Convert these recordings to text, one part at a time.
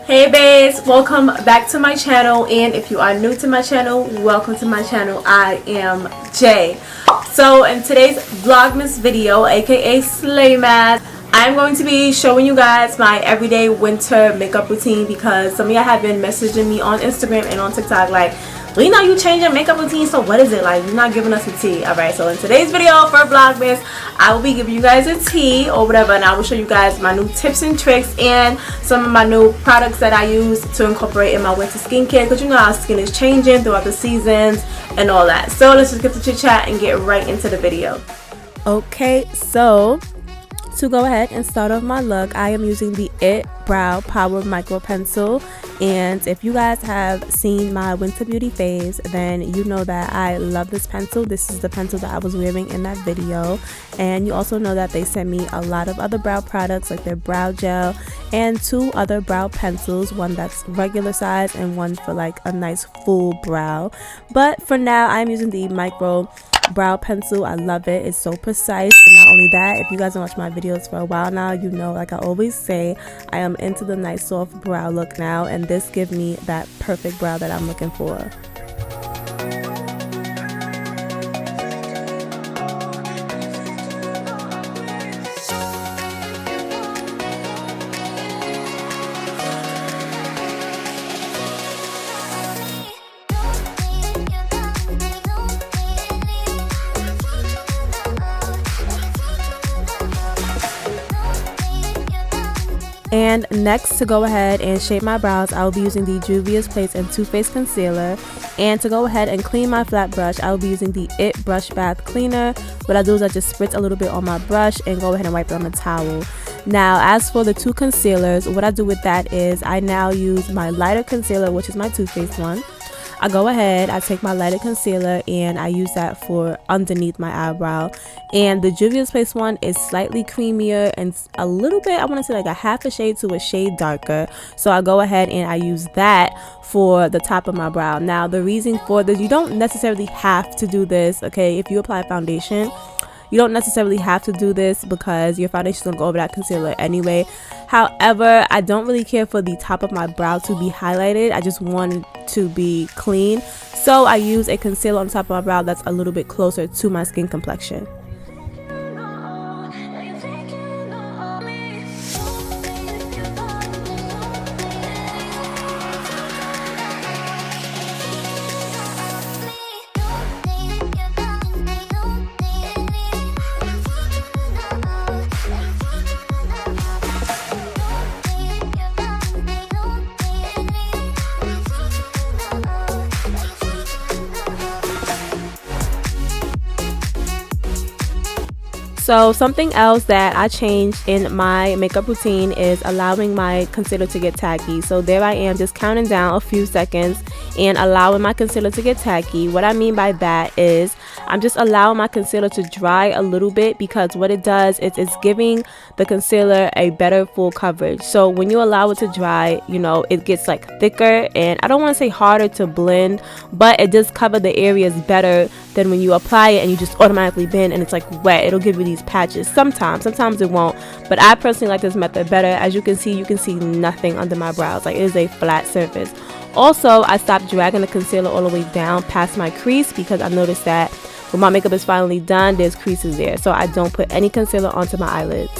Hey babes, welcome back to my channel, and if you are new to my channel, welcome to my channel. I am Jay. So in today's Vlogmas video, aka Slaiyemas, I'm going to be showing you guys my everyday winter makeup routine because some of y'all have been messaging me on Instagram and on TikTok like, we know you change your makeup routine, so what is it like? You're not giving us a tea. Alright, so in today's video for Vlogmas, I will be giving you guys a tea or whatever, and I will show you guys my new tips and tricks and some of my new products that I use to incorporate in my winter skincare, because you know our skin is changing throughout the seasons and all that. So let's just get to chit chat and get right into the video. Okay, so to go ahead and start off my look, I am using the IT Brow Power Micro Pencil, and if you guys have seen my winter beauty phase, then you know that I love this pencil. This is the pencil that I was wearing in that video, and you also know that they sent me a lot of other brow products like their brow gel and 2 other brow pencils, one that's regular size and one for like a nice full brow. But for now I'm using the micro brow pencil. I love it. It's so precise. And not only that, if you guys have watched my videos for a while now, you know, like I always say, I am into the nice soft brow look now, and this gives me that perfect brow that I'm looking for. And next, to go ahead and shape my brows, I will be using the JUVIA'S Place and Too Faced Concealer. And to go ahead and clean my flat brush, I will be using the IT Brush Bath Cleaner. What I do is I just spritz a little bit on my brush and go ahead and wipe it on a towel. Now, as for the 2 concealers, what I do with that is I now use my lighter concealer, which is my Too Faced one. I go ahead, I take my lighter concealer and I use that for underneath my eyebrow. And the JUVIA'S Place one is slightly creamier and a little bit, I want to say like a half a shade to a shade darker. So I go ahead and I use that for the top of my brow. Now, the reason for this, you don't necessarily have to do this, okay? If you apply foundation, you don't necessarily have to do this because your foundation is going to go over that concealer anyway. However, I don't really care for the top of my brow to be highlighted. I just want it to be clean. So I use a concealer on top of my brow that's a little bit closer to my skin complexion. So something else that I changed in my makeup routine is allowing my concealer to get tacky. So there I am just counting down a few seconds and allowing my concealer to get tacky. What I mean by that is I'm just allowing my concealer to dry a little bit, because what it does is it's giving the concealer a better full coverage. So when you allow it to dry, you know, it gets like thicker, and I don't want to say harder to blend, but it does cover the areas better than when you apply it and you just automatically blend and it's like wet. It'll give you these patches sometimes it won't, but I personally like this method better. As you can see nothing under my brows. Like, it is a flat surface. Also, I stopped dragging the concealer all the way down past my crease because I noticed that when my makeup is finally done, there's creases there, so I don't put any concealer onto my eyelids.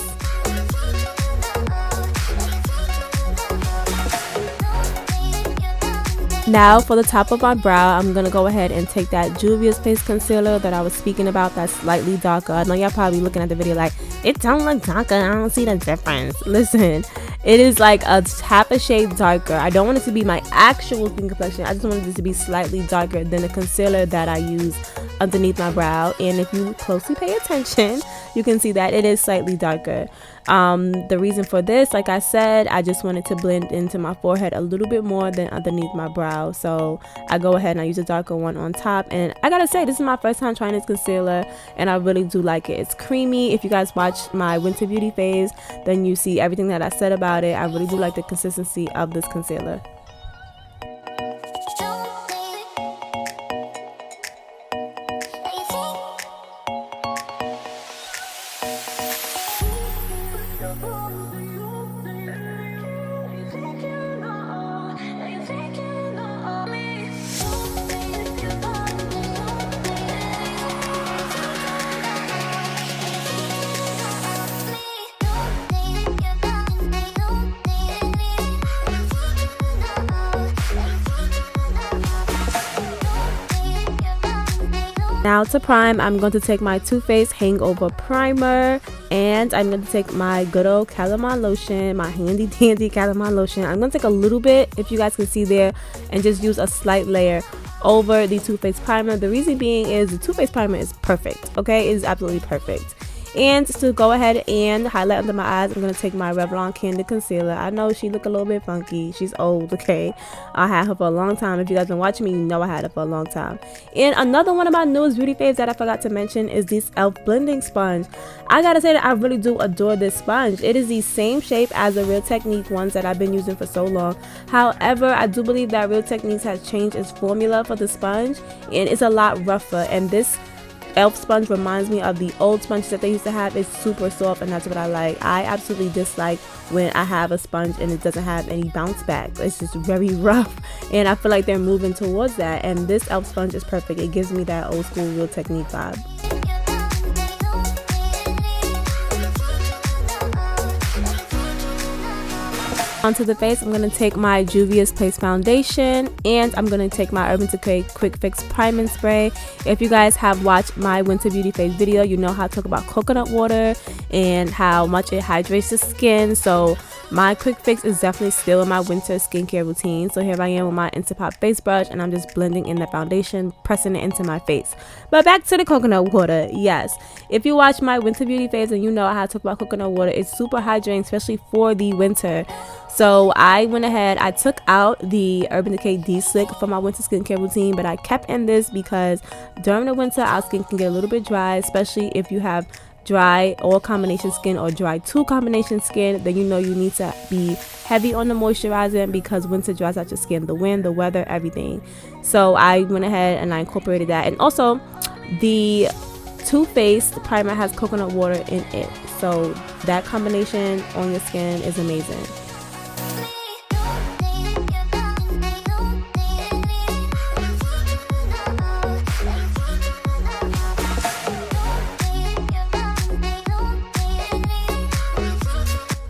Now for the top of my brow, I'm going to go ahead and take that JUVIA'S Place concealer that I was speaking about that's slightly darker. I know y'all probably looking at the video like, it don't look darker, I don't see the difference. Listen, it is like a half a shade darker. I don't want it to be my actual skin complexion. I just wanted it to be slightly darker than the concealer that I use underneath my brow. And if you closely pay attention, you can see that it is slightly darker. The reason for this, like I said, I just wanted to blend into my forehead a little bit more than underneath my brow. So I go ahead and I use a darker one on top, and I gotta say, this is my first time trying this concealer and I really do like it. It's creamy. If you guys watch my winter beauty phase, then you see everything that I said about it. I really do like the consistency of this concealer. Now to prime, I'm going to take my Too Faced Hangover Primer, and I'm going to take my good old CALAMINE lotion, my handy dandy CALAMINE lotion. I'm going to take a little bit, if you guys can see there, and just use a slight layer over the Too Faced primer. The reason being is the Too Faced primer is perfect, okay? It is absolutely perfect. And to go ahead and highlight under my eyes, I'm going to take my Revlon Candid Concealer. I know she look a little bit funky. She's old, okay? I had her for a long time. If you guys been watching me, you know I had her for a long time. And another one of my newest beauty faves that I forgot to mention is this e.l.f. blending sponge. I gotta say that I really do adore this sponge. It is the same shape as the Real Technique ones that I've been using for so long. However, I do believe that Real Techniques has changed its formula for the sponge, and it's a lot rougher. And this e.l.f. sponge reminds me of the old sponges that they used to have. It's super soft, and that's what I like. I absolutely dislike when I have a sponge and it doesn't have any bounce back. It's just very rough, and I feel like they're moving towards that, and this e.l.f. sponge is perfect. It gives me that old school Real Technique vibe. Onto the face, I'm going to take my JUVIA'S Place Foundation, and I'm going to take my Urban Decay Quick Fix Priming Spray. If you guys have watched my Winter Beauty Face video, you know how I talk about coconut water and how much it hydrates the skin. So my quick fix is definitely still in my winter skincare routine. So here I am with my Instapot face brush, and I'm just blending in the foundation, pressing it into my face. But back to the coconut water. Yes, if you watch my Winter Beauty Face and you know how I talk about coconut water, it's super hydrating, especially for the winter. So I went ahead, I took out the Urban Decay D-Slick for my winter skincare routine, but I kept in this because during the winter our skin can get a little bit dry, especially if you have dry or combination skin or dry to combination skin. Then you know you need to be heavy on the moisturizing because winter dries out your skin, the wind, the weather, everything. So I went ahead and I incorporated that. And also the Too Faced primer has coconut water in it, so that combination on your skin is amazing.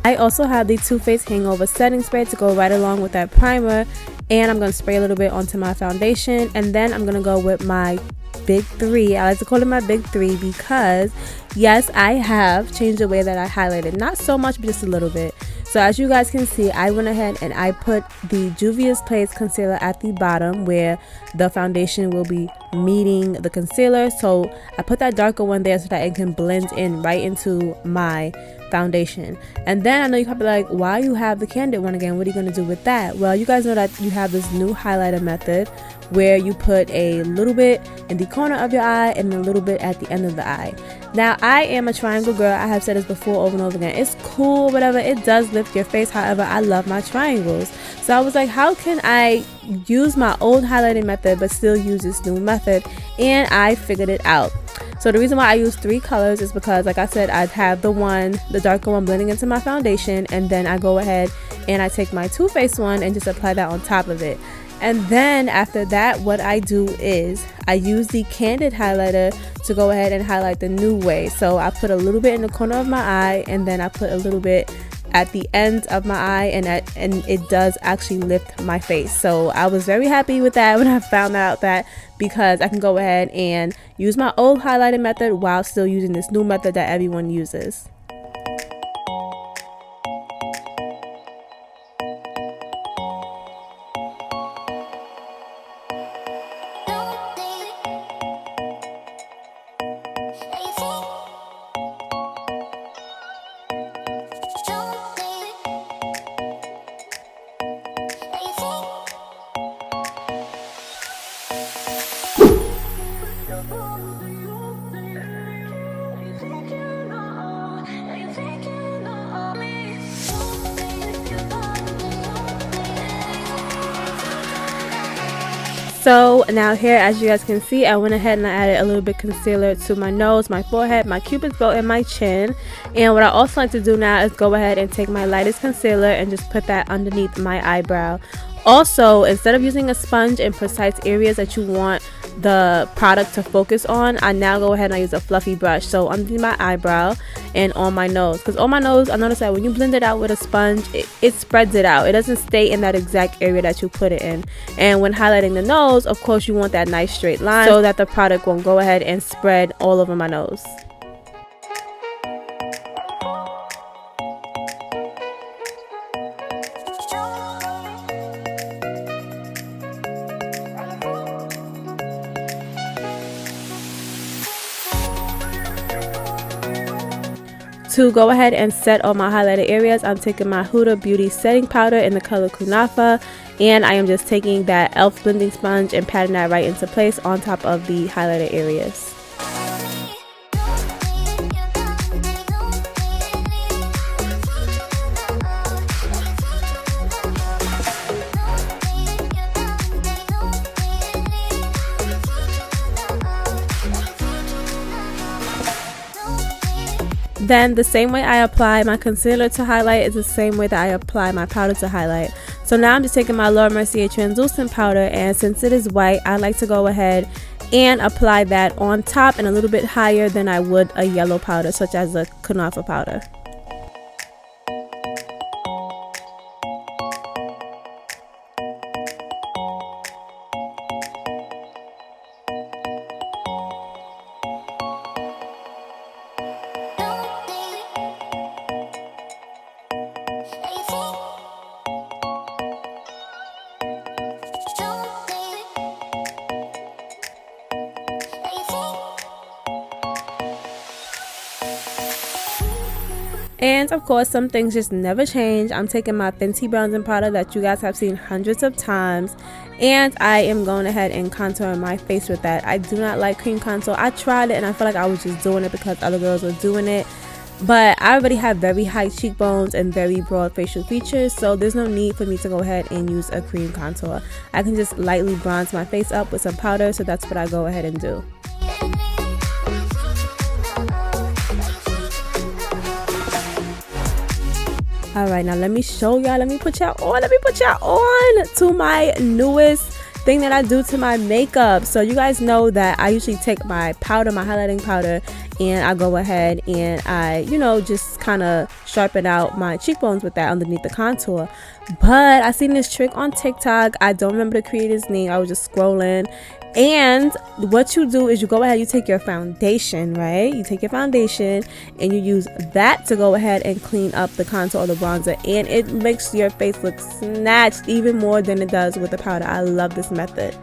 I also have the Too Faced Hangover Setting Spray to go right along with that primer, and I'm going to spray a little bit onto my foundation, and then I'm going to go with my Big 3. I like to call it my Big 3 because yes, I have changed the way that I highlighted. Not so much, but just a little bit. So as you guys can see, I went ahead and I put the JUVIA'S Place Concealer at the bottom where the foundation will be meeting the concealer. So I put that darker one there so that it can blend in right into my foundation. And then I know you're probably like, why you have the Candid one again? What are you going to do with that? Well, you guys know that you have this new highlighter method where you put a little bit in the corner of your eye and a little bit at the end of the eye. Now, I am a triangle girl. I have said this before over and over again. It's cool, whatever. It does lift your face. However, I love my triangles. So I was like, how can I use my old highlighting method but still use this new method? And I figured it out. So the reason why I use 3 colors is because, like I said, I have the darker one blending into my foundation, and then I go ahead and I take my Too Faced one and just apply that on top of it. And then after that, what I do is I use the Candid highlighter to go ahead and highlight the new way. So I put a little bit in the corner of my eye, and then I put a little bit at the end of my eye, and it does actually lift my face. So I was very happy with that when I found out that, because I can go ahead and use my old highlighting method while still using this new method that everyone uses. So now here, as you guys can see, I went ahead and I added a little bit concealer to my nose, my forehead, my cupid's bow, and my chin. And what I also like to do now is go ahead and take my lightest concealer and just put that underneath my eyebrow. Also, instead of using a sponge in precise areas that you want the product to focus on, I now go ahead and I use a fluffy brush. So underneath my eyebrow and on my nose, because on my nose I noticed that when you blend it out with a sponge, it spreads it out. It doesn't stay in that exact area that you put it in. And when highlighting the nose, of course you want that nice straight line so that the product won't go ahead and spread all over my nose. To go ahead and set all my highlighted areas, I'm taking my Huda Beauty setting powder in the color Kunafa, and I am just taking that e.l.f. blending sponge and patting that right into place on top of the highlighted areas. Then the same way I apply my concealer to highlight is the same way that I apply my powder to highlight. So now I'm just taking my Laura Mercier translucent powder, and since it is white, I like to go ahead and apply that on top and a little bit higher than I would a yellow powder such as a Kunafa powder. And of course, some things just never change. I'm taking my Fenty bronzing powder that you guys have seen hundreds of times, and I am going ahead and contouring my face with that. I do not like cream contour. I tried it and I felt like I was just doing it because other girls were doing it, but I already have very high cheekbones and very broad facial features, so there's no need for me to go ahead and use a cream contour. I can just lightly bronze my face up with some powder, so that's what I go ahead and do. Alright, now let me show y'all, let me put y'all on to my newest thing that I do to my makeup. So you guys know that I usually take my powder, my highlighting powder, and I go ahead and I, you know, just kind of sharpen out my cheekbones with that underneath the contour. But I seen this trick on TikTok. I don't remember the creator's name. I was just scrolling, and what you do is you go ahead, you take your foundation, right? You take your foundation and you use that to go ahead and clean up the contour or the bronzer, and it makes your face look snatched even more than it does with the powder. I love this method.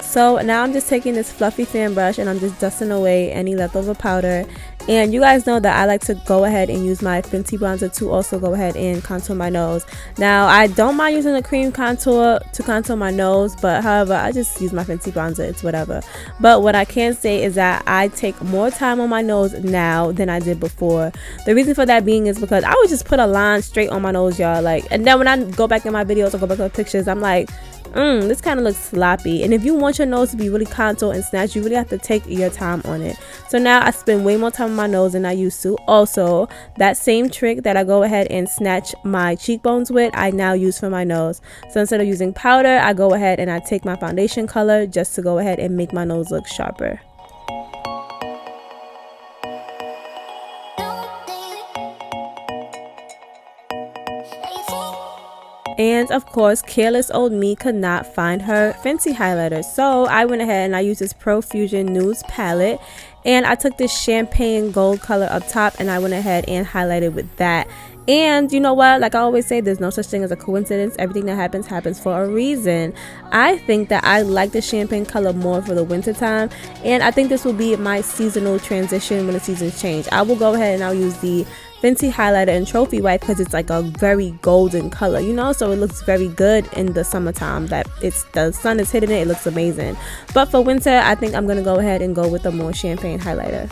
So now I'm just taking this fluffy fan brush and I'm just dusting away any leftover powder. And you guys know that I like to go ahead and use my Fenty bronzer to also go ahead and contour my nose. Now I don't mind using a cream contour to contour my nose, but however I just use my Fenty bronzer, it's whatever. But what I can say is that I take more time on my nose now than I did before. The reason for that being is because I would just put a line straight on my nose, y'all, like, and then when I go back in my videos or go back to the pictures, I'm like, this kind of looks sloppy. And if you want your nose to be really contour and snatched, you really have to take your time on it. So now I spend way more time on my nose than I used to. Also, that same trick that I go ahead and snatch my cheekbones with, I now use for my nose. So instead of using powder, I go ahead and I take my foundation color just to go ahead and make my nose look sharper. And of course, careless old me could not find her Fenty highlighter, so I went ahead and I used this Profusion Nudes palette, and I took this champagne gold color up top and I went ahead and highlighted with that. And you know what, like I always say, there's no such thing as a coincidence. Everything that happens happens for a reason. I think that I like the champagne color more for the winter time, and I think this will be my seasonal transition when the seasons change. I will go ahead and I'll use the Fenty highlighter in Trophy White because it's like a very golden color, you know, so it looks very good in the summertime that the sun is hitting it. It looks amazing. But for winter, I think I'm gonna go ahead and go with a more champagne highlighter.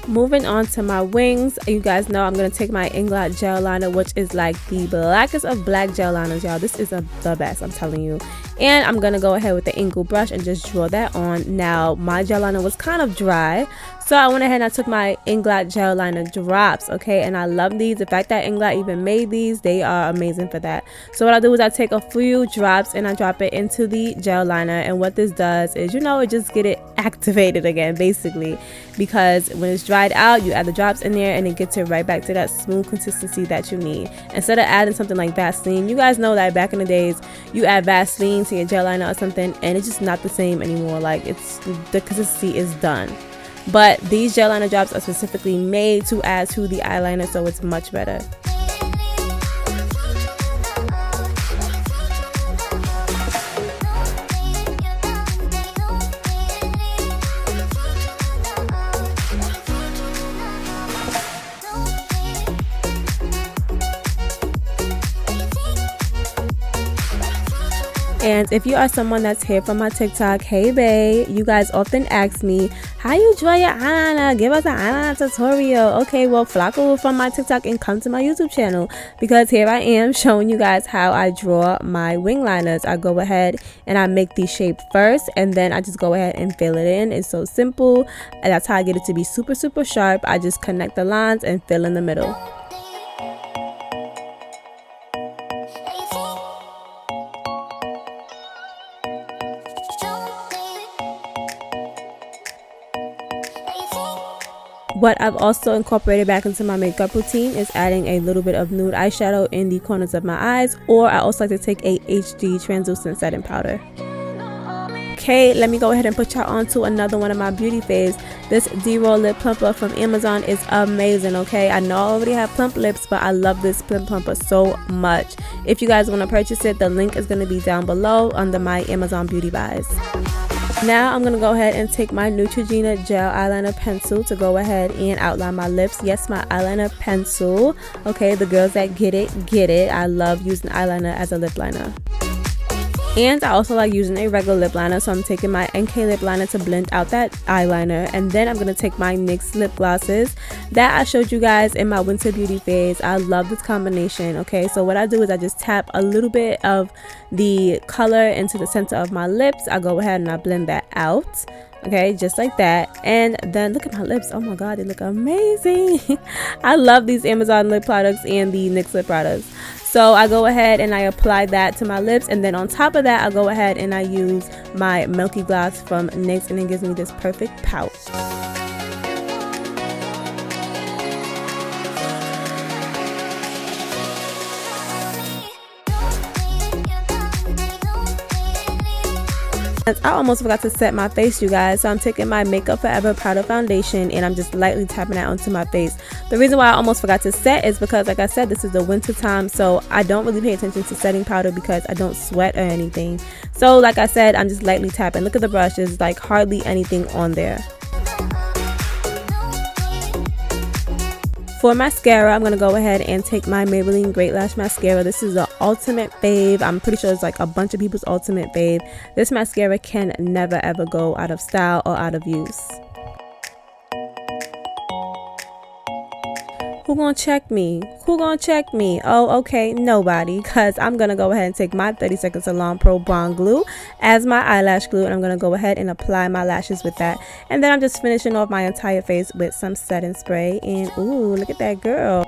Moving on to my wings, you guys know I'm going to take my INGLOT gel liner, which is like the blackest of black gel liners, y'all. This is the best, I'm telling you. And I'm going to go ahead with the angle brush and just draw that on. Now, my gel liner was kind of dry, So I went ahead and I took my INGLOT gel liner drops, okay, and I love these. The fact that INGLOT even made these, they are amazing for that. So what I do is I take a few drops and I drop it into the gel liner, and what this does is, you know, it just get it activated again basically, because when it's dried out you add the drops in there and it gets it right back to that smooth consistency that you need. Instead of adding something like Vaseline, you guys know that back in the days you add Vaseline to your gel liner or something and it's just not the same anymore. Like, it's, the consistency is done. But these gel liner drops are specifically made to add to the eyeliner, so it's much better. And if you are someone that's here from my TikTok, hey bae, you guys often ask me, how you draw your eyeliner? Give us an eyeliner tutorial. Okay, well, flock over from my TikTok and come to my YouTube channel, because here I am showing you guys how I draw my wing liners. I go ahead and I make the shape first, and then I just go ahead and fill it in. It's so simple, and that's how I get it to be super, super sharp. I just connect the lines and fill in the middle. What I've also incorporated back into my makeup routine is adding a little bit of nude eyeshadow in the corners of my eyes, or I also like to take a HD translucent setting powder. Okay, let me go ahead and put y'all on to another one of my beauty faves. This DEROL lip plumper from Amazon is amazing, okay? I know I already have plump lips, but I love this lip plumper so much. If you guys want to purchase it, the link is going to be down below under my Amazon beauty buys. Now I'm going to go ahead and take my NEUTROGENA gel eyeliner pencil to go ahead and outline my lips. Yes, my eyeliner pencil. Okay, the girls that get it, get it. I love using eyeliner as a lip liner. And I also like using a regular lip liner, so I'm taking my NK lip liner to blend out that eyeliner, and then I'm going to take my NYX lip glosses that I showed you guys in my winter beauty phase. I love this combination. Okay, so what I do is I just tap a little bit of the color into the center of my lips. I go ahead and I blend that out, okay, just like that. And then look at my lips. Oh my god, they look amazing. I love these Amazon lip products and the NYX lip products. So I go ahead and I apply that to my lips, and then on top of that I go ahead and I use my Milky Gloss from NYX, and it gives me this perfect pout. I almost forgot to set my face, you guys, so I'm taking my Makeup Forever powder foundation and I'm just lightly tapping it onto my face. The reason why I almost forgot to set is because, like I said, this is the winter time, so I don't really pay attention to setting powder because I don't sweat or anything. So like I said, I'm just lightly tapping. Look at the brush, there's like hardly anything on there. For mascara, I'm going to go ahead and take my Maybelline GREATLASH mascara. This is the ultimate fave. I'm pretty sure it's like a bunch of people's ultimate fave. This mascara can never ever go out of style or out of use. Who gonna check me? Who gonna check me? Oh, okay, nobody, because I'm gonna go ahead and take my 30 Second Salon Pro Bond Glue as my eyelash glue, and I'm gonna go ahead and apply my lashes with that. And then I'm just finishing off my entire face with some setting spray. And ooh, look at that girl.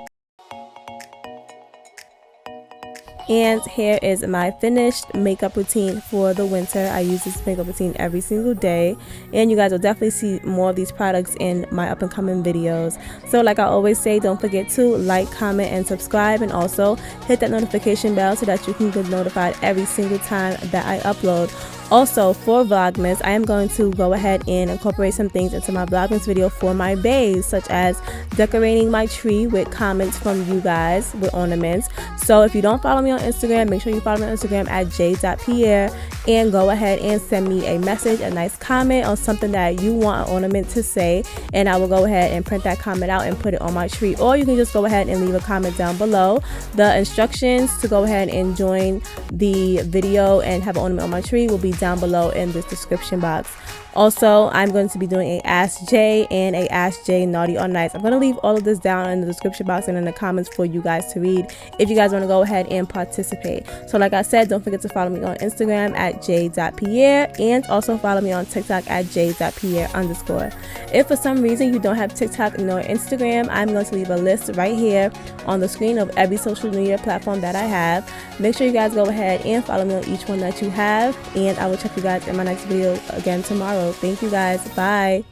And here is my finished makeup routine for the winter. I use this makeup routine every single day, and you guys will definitely see more of these products in my up and coming videos. So like I always say, don't forget to like, comment, and subscribe, and also hit that notification bell so that you can get notified every single time that I upload. Also, for Vlogmas, I am going to go ahead and incorporate some things into my Vlogmas video for my bays, such as decorating my tree with comments from you guys with ornaments. So if you don't follow me on Instagram, make sure you follow me on Instagram at Jaiye.Pierre, and go ahead and send me a message, a nice comment on something that you want an ornament to say, and I will go ahead and print that comment out and put it on my tree. Or you can just go ahead and leave a comment down below. The instructions to go ahead and join the video and have an ornament on my tree will be down below in the description box. Also, I'm going to be doing a Ask Jay and a Ask Jay Naughty or Nice. I'm going to leave all of this down in the description box and in the comments for you guys to read if you guys want to go ahead and participate. So like I said, don't forget to follow me on Instagram at jay.pierre and also follow me on TikTok at jay.pierre_. If for some reason you don't have TikTok nor Instagram, I'm going to leave a list right here on the screen of every social media platform that I have. Make sure you guys go ahead and follow me on each one that you have, and I will check you guys in my next video again tomorrow. Thank you guys. Bye.